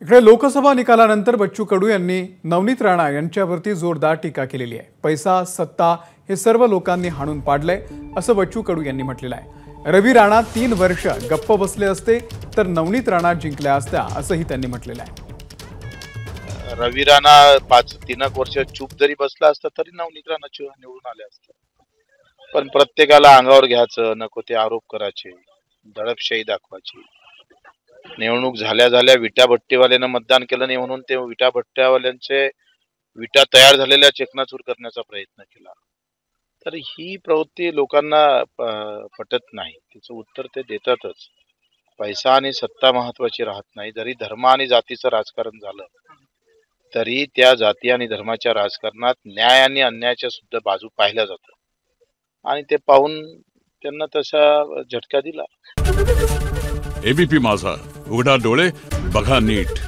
इकडे लोकसभा निकालानंतर बच्चू कडू यांनी नवनीत राणा यांच्यावरती जोरदार टीका केलेली आहे। पैसा सत्ता हे सर्व लोकांनी हाणून पाडलंय असं बच्चू कडू यांनी म्हटलेलं आहे। रवी राणा 3 वर्ष गप्प बसले असते तर नवनीत राणा जिंकल्या असत्या असंही त्यांनी म्हटलेलं आहे। रवी राणा 3 वर्ष चूप जरी बसला असता तरी नवनीत राणा निवडून आले असते। पण प्रत्येकाला अंगावर घ्यायचं, नको ते आरोप करायचे, दडपशाही दाखवायची। निवडणूक झाल्या विटाभट्टीवाल्यानं मतदान केलं नाही म्हणून ते विटाभट्ट्यावाल्यांचे विटा तयार झालेल्या चकनाचूर करण्याचा प्रयत्न केला। तर ही प्रवृत्ती लोकांना पटत नाही। तिचं उत्तर ते देतातच। पैसा आणि सत्ता महत्वाची राहत नाही। जरी धर्म आणि जातीचं राजकारण झालं तरी त्या जाती आणि धर्माच्या राजकारणात न्याय आणि अन्यायाच्या सुद्धा बाजू पाहिल्या जातात आणि ते पाहून त्यांना तसा झटका दिला। एबीपी माझा, उघडा डोळे बघा नीट।